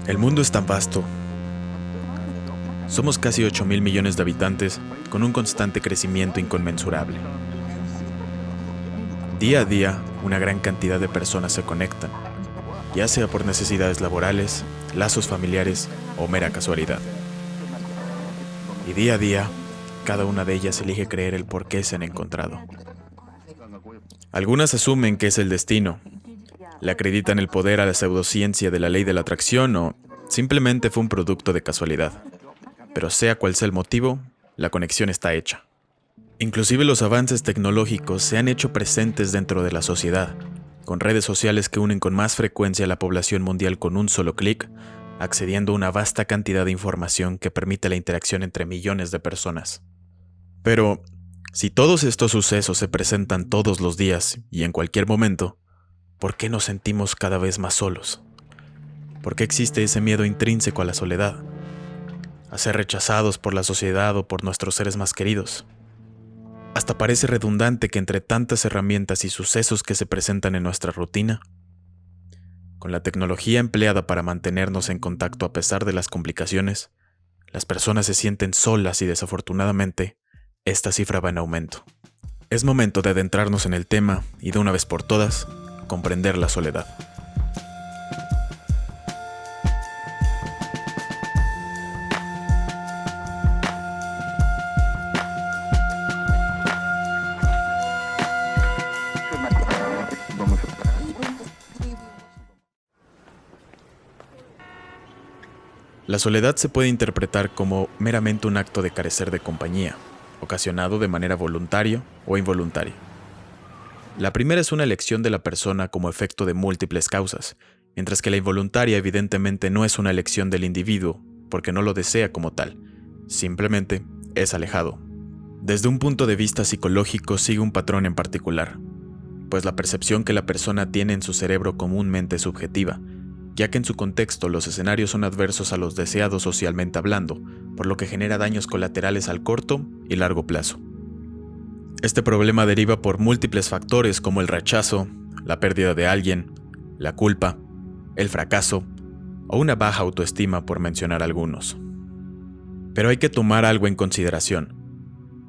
El mundo es tan vasto. Somos casi 8.000 millones de habitantes, con un constante crecimiento inconmensurable. Día a día, una gran cantidad de personas se conectan, ya sea por necesidades laborales, lazos familiares o mera casualidad. Y día a día, cada una de ellas elige creer el por qué se han encontrado. Algunas asumen que es el destino, le acreditan el poder a la pseudociencia de la ley de la atracción o simplemente fue un producto de casualidad. Pero sea cual sea el motivo, la conexión está hecha. Inclusive los avances tecnológicos se han hecho presentes dentro de la sociedad, con redes sociales que unen con más frecuencia a la población mundial con un solo clic, accediendo a una vasta cantidad de información que permite la interacción entre millones de personas. Pero, si todos estos sucesos se presentan todos los días y en cualquier momento, ¿por qué nos sentimos cada vez más solos? ¿Por qué existe ese miedo intrínseco a la soledad? A ser rechazados por la sociedad o por nuestros seres más queridos. Hasta parece redundante que entre tantas herramientas y sucesos que se presentan en nuestra rutina, con la tecnología empleada para mantenernos en contacto a pesar de las complicaciones, las personas se sienten solas y desafortunadamente, esta cifra va en aumento. Es momento de adentrarnos en el tema y de una vez por todas, comprender la soledad. La soledad se puede interpretar como meramente un acto de carecer de compañía, ocasionado de manera voluntaria o involuntaria. La primera es una elección de la persona como efecto de múltiples causas, mientras que la involuntaria evidentemente no es una elección del individuo, porque no lo desea como tal, simplemente es alejado. Desde un punto de vista psicológico sigue un patrón en particular, pues la percepción que la persona tiene en su cerebro comúnmente es subjetiva, ya que en su contexto los escenarios son adversos a los deseados socialmente hablando, por lo que genera daños colaterales al corto y largo plazo. Este problema deriva por múltiples factores como el rechazo, la pérdida de alguien, la culpa, el fracaso o una baja autoestima, por mencionar algunos. Pero hay que tomar algo en consideración.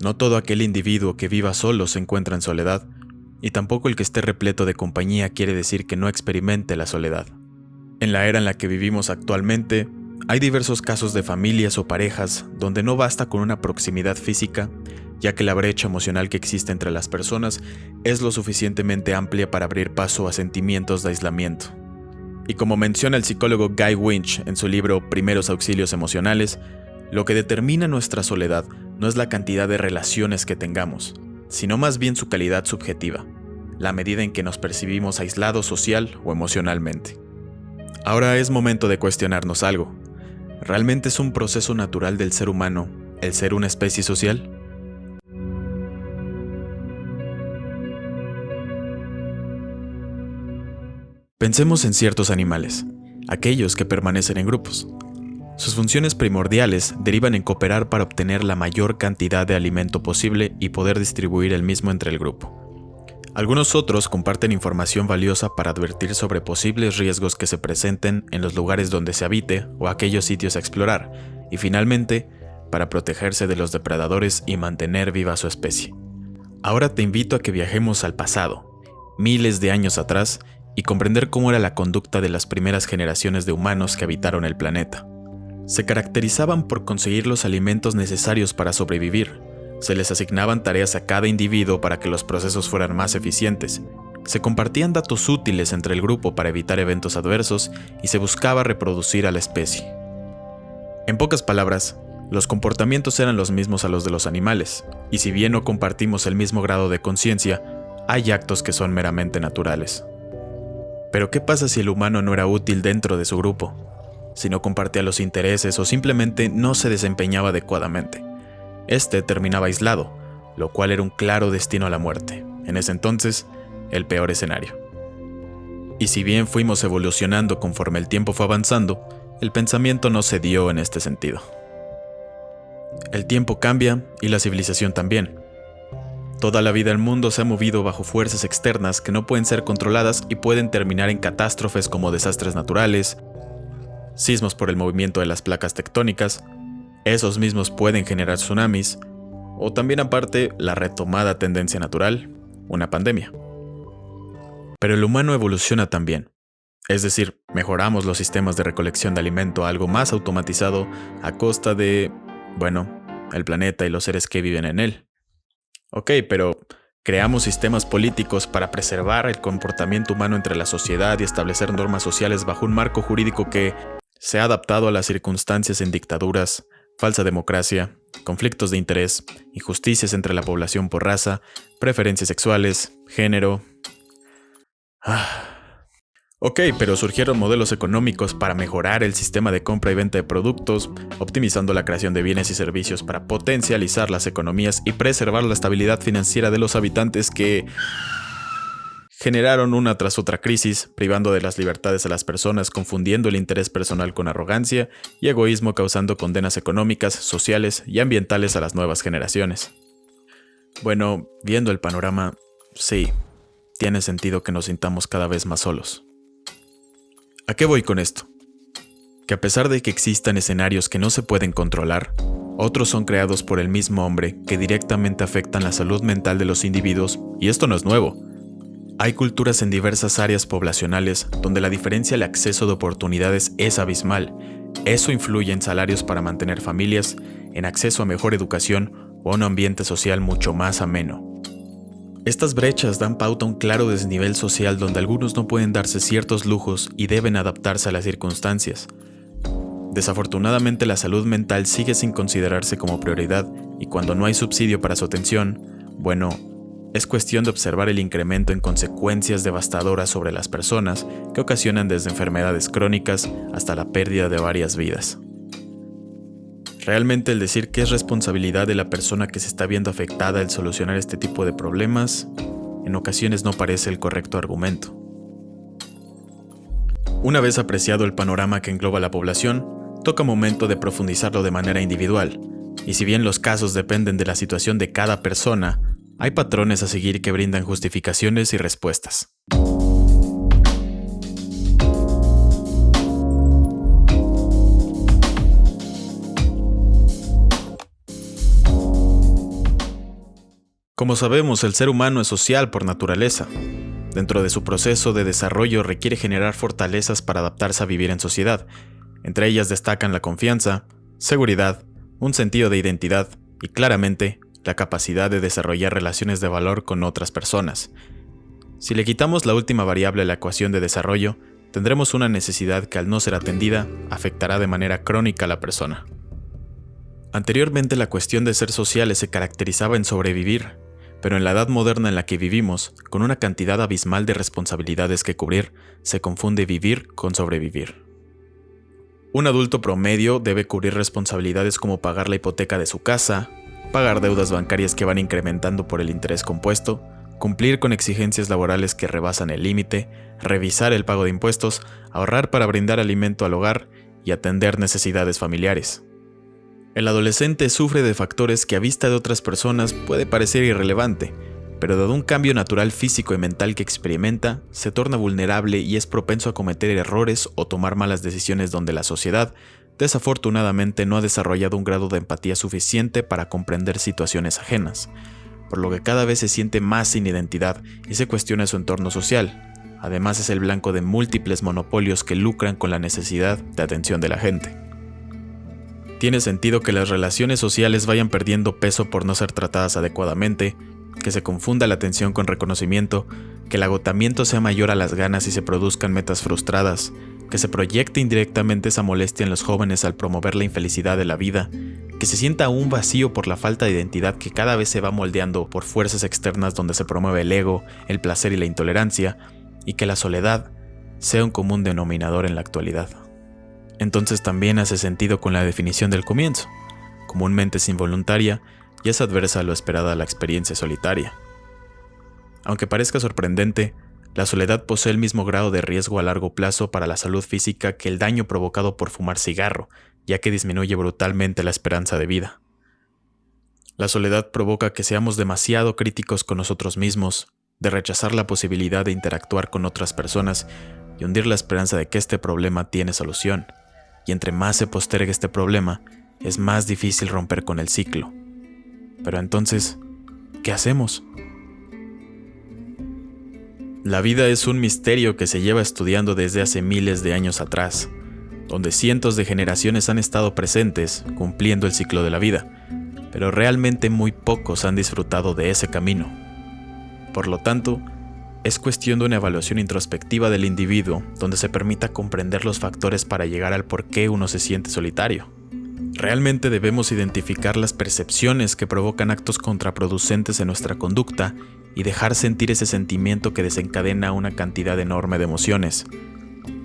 No todo aquel individuo que viva solo se encuentra en soledad, y tampoco el que esté repleto de compañía quiere decir que no experimente la soledad. En la era en la que vivimos actualmente, hay diversos casos de familias o parejas donde no basta con una proximidad física, ya que la brecha emocional que existe entre las personas es lo suficientemente amplia para abrir paso a sentimientos de aislamiento. Y como menciona el psicólogo Guy Winch en su libro Primeros Auxilios Emocionales, lo que determina nuestra soledad no es la cantidad de relaciones que tengamos, sino más bien su calidad subjetiva, la medida en que nos percibimos aislados social o emocionalmente. Ahora es momento de cuestionarnos algo. ¿Realmente es un proceso natural del ser humano el ser una especie social? Pensemos en ciertos animales, aquellos que permanecen en grupos. Sus funciones primordiales derivan en cooperar para obtener la mayor cantidad de alimento posible y poder distribuir el mismo entre el grupo. Algunos otros comparten información valiosa para advertir sobre posibles riesgos que se presenten en los lugares donde se habite o aquellos sitios a explorar, y finalmente, para protegerse de los depredadores y mantener viva su especie. Ahora te invito a que viajemos al pasado, miles de años atrás, y comprender cómo era la conducta de las primeras generaciones de humanos que habitaron el planeta. Se caracterizaban por conseguir los alimentos necesarios para sobrevivir. Se les asignaban tareas a cada individuo para que los procesos fueran más eficientes. Se compartían datos útiles entre el grupo para evitar eventos adversos y se buscaba reproducir a la especie. En pocas palabras, los comportamientos eran los mismos a los de los animales, y si bien no compartimos el mismo grado de conciencia, hay actos que son meramente naturales. Pero ¿qué pasa si el humano no era útil dentro de su grupo? Si no compartía los intereses o simplemente no se desempeñaba adecuadamente. Este terminaba aislado, lo cual era un claro destino a la muerte, en ese entonces, el peor escenario. Y si bien fuimos evolucionando conforme el tiempo fue avanzando, el pensamiento no se dio en este sentido. El tiempo cambia y la civilización también. Toda la vida del mundo se ha movido bajo fuerzas externas que no pueden ser controladas y pueden terminar en catástrofes como desastres naturales, sismos por el movimiento de las placas tectónicas, esos mismos pueden generar tsunamis, o también aparte la retomada tendencia natural, una pandemia. Pero el humano evoluciona también. Es decir, mejoramos los sistemas de recolección de alimento a algo más automatizado a costa de, el planeta y los seres que viven en él. Ok, pero creamos sistemas políticos para preservar el comportamiento humano entre la sociedad y establecer normas sociales bajo un marco jurídico que se ha adaptado a las circunstancias en dictaduras, falsa democracia, conflictos de interés, injusticias entre la población por raza, preferencias sexuales, género. Ok, pero surgieron modelos económicos para mejorar el sistema de compra y venta de productos, optimizando la creación de bienes y servicios para potencializar las economías y preservar la estabilidad financiera de los habitantes que generaron una tras otra crisis, privando de las libertades a las personas, confundiendo el interés personal con arrogancia y egoísmo, causando condenas económicas, sociales y ambientales a las nuevas generaciones. Bueno, viendo el panorama, sí, tiene sentido que nos sintamos cada vez más solos. ¿A qué voy con esto? Que a pesar de que existan escenarios que no se pueden controlar, otros son creados por el mismo hombre que directamente afectan la salud mental de los individuos, y esto no es nuevo. Hay culturas en diversas áreas poblacionales donde la diferencia de acceso de oportunidades es abismal. Eso influye en salarios para mantener familias, en acceso a mejor educación o a un ambiente social mucho más ameno. Estas brechas dan pauta a un claro desnivel social donde algunos no pueden darse ciertos lujos y deben adaptarse a las circunstancias. Desafortunadamente, la salud mental sigue sin considerarse como prioridad y cuando no hay subsidio para su atención, es cuestión de observar el incremento en consecuencias devastadoras sobre las personas que ocasionan desde enfermedades crónicas hasta la pérdida de varias vidas. Realmente el decir que es responsabilidad de la persona que se está viendo afectada el solucionar este tipo de problemas, en ocasiones no parece el correcto argumento. Una vez apreciado el panorama que engloba la población, toca momento de profundizarlo de manera individual, y si bien los casos dependen de la situación de cada persona, hay patrones a seguir que brindan justificaciones y respuestas. Como sabemos, el ser humano es social por naturaleza. Dentro de su proceso de desarrollo requiere generar fortalezas para adaptarse a vivir en sociedad. Entre ellas destacan la confianza, seguridad, un sentido de identidad y, claramente, la capacidad de desarrollar relaciones de valor con otras personas. Si le quitamos la última variable a la ecuación de desarrollo, tendremos una necesidad que al no ser atendida, afectará de manera crónica a la persona. Anteriormente la cuestión de ser sociales se caracterizaba en sobrevivir, pero en la edad moderna en la que vivimos, con una cantidad abismal de responsabilidades que cubrir, se confunde vivir con sobrevivir. Un adulto promedio debe cubrir responsabilidades como pagar la hipoteca de su casa, pagar deudas bancarias que van incrementando por el interés compuesto, cumplir con exigencias laborales que rebasan el límite, revisar el pago de impuestos, ahorrar para brindar alimento al hogar y atender necesidades familiares. El adolescente sufre de factores que a vista de otras personas puede parecer irrelevante, pero dado un cambio natural físico y mental que experimenta, se torna vulnerable y es propenso a cometer errores o tomar malas decisiones donde la sociedad, desafortunadamente, no ha desarrollado un grado de empatía suficiente para comprender situaciones ajenas, por lo que cada vez se siente más sin identidad y se cuestiona su entorno social. Además, es el blanco de múltiples monopolios que lucran con la necesidad de atención de la gente. Tiene sentido que las relaciones sociales vayan perdiendo peso por no ser tratadas adecuadamente, que se confunda la atención con reconocimiento, que el agotamiento sea mayor a las ganas y se produzcan metas frustradas, que se proyecte indirectamente esa molestia en los jóvenes al promover la infelicidad de la vida, que se sienta un vacío por la falta de identidad que cada vez se va moldeando por fuerzas externas donde se promueve el ego, el placer y la intolerancia, y que la soledad sea un común denominador en la actualidad. Entonces también hace sentido con la definición del comienzo. Comúnmente es involuntaria y es adversa a lo esperada a la experiencia solitaria. Aunque parezca sorprendente, la soledad posee el mismo grado de riesgo a largo plazo para la salud física que el daño provocado por fumar cigarro, ya que disminuye brutalmente la esperanza de vida. La soledad provoca que seamos demasiado críticos con nosotros mismos, de rechazar la posibilidad de interactuar con otras personas y hundir la esperanza de que este problema tiene solución. y entre más se postergue este problema, es más difícil romper con el ciclo. Pero entonces, ¿qué hacemos? La vida es un misterio que se lleva estudiando desde hace miles de años atrás, donde cientos de generaciones han estado presentes cumpliendo el ciclo de la vida, pero realmente muy pocos han disfrutado de ese camino. Por lo tanto, es cuestión de una evaluación introspectiva del individuo donde se permita comprender los factores para llegar al por qué uno se siente solitario. Realmente debemos identificar las percepciones que provocan actos contraproducentes en nuestra conducta y dejar sentir ese sentimiento que desencadena una cantidad enorme de emociones.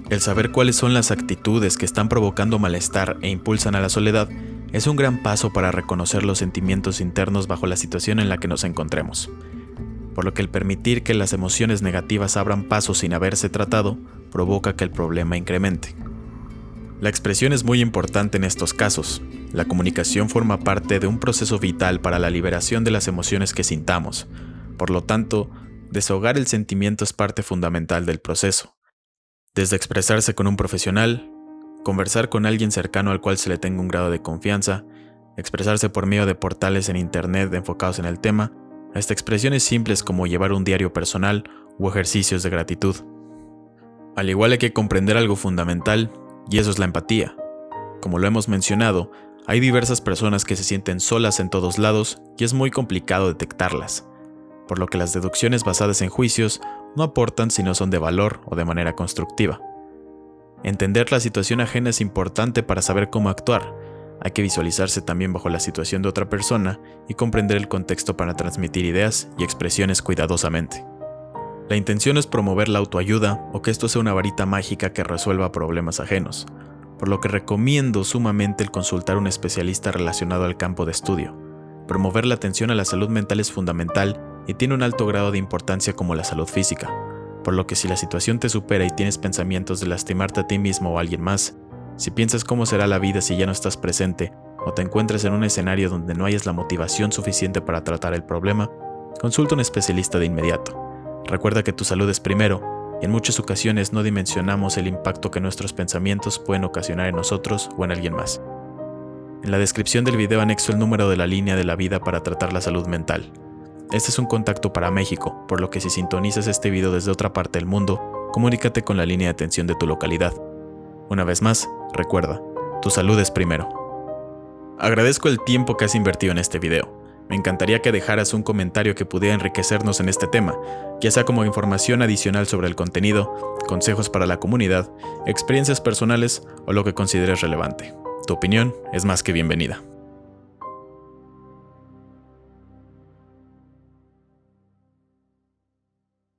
El saber cuáles son las actitudes que están provocando malestar e impulsan a la soledad es un gran paso para reconocer los sentimientos internos bajo la situación en la que nos encontremos. Por lo que el permitir que las emociones negativas abran paso sin haberse tratado provoca que el problema incremente. La expresión es muy importante en estos casos. La comunicación forma parte de un proceso vital para la liberación de las emociones que sintamos. Por lo tanto, desahogar el sentimiento es parte fundamental del proceso. Desde expresarse con un profesional, conversar con alguien cercano al cual se le tenga un grado de confianza, expresarse por medio de portales en internet enfocados en el tema, hasta expresiones simples como llevar un diario personal o ejercicios de gratitud. Al igual hay que comprender algo fundamental, y eso es la empatía. Como lo hemos mencionado, hay diversas personas que se sienten solas en todos lados y es muy complicado detectarlas, por lo que las deducciones basadas en juicios no aportan si no son de valor o de manera constructiva. Entender la situación ajena es importante para saber cómo actuar. Hay que visualizarse también bajo la situación de otra persona y comprender el contexto para transmitir ideas y expresiones cuidadosamente. La intención es promover la autoayuda o que esto sea una varita mágica que resuelva problemas ajenos, por lo que recomiendo sumamente el consultar a un especialista relacionado al campo de estudio. Promover la atención a la salud mental es fundamental y tiene un alto grado de importancia como la salud física, por lo que si la situación te supera y tienes pensamientos de lastimarte a ti mismo o a alguien más, si piensas cómo será la vida si ya no estás presente o te encuentras en un escenario donde no hayas la motivación suficiente para tratar el problema, consulta a un especialista de inmediato. Recuerda que tu salud es primero, y en muchas ocasiones no dimensionamos el impacto que nuestros pensamientos pueden ocasionar en nosotros o en alguien más. En la descripción del video anexo el número de la línea de la vida para tratar la salud mental. Este es un contacto para México, por lo que si sintonizas este video desde otra parte del mundo, comunícate con la línea de atención de tu localidad. Una vez más, recuerda, tu salud es primero. Agradezco el tiempo que has invertido en este video. Me encantaría que dejaras un comentario que pudiera enriquecernos en este tema, ya sea como información adicional sobre el contenido, consejos para la comunidad, experiencias personales o lo que consideres relevante. Tu opinión es más que bienvenida.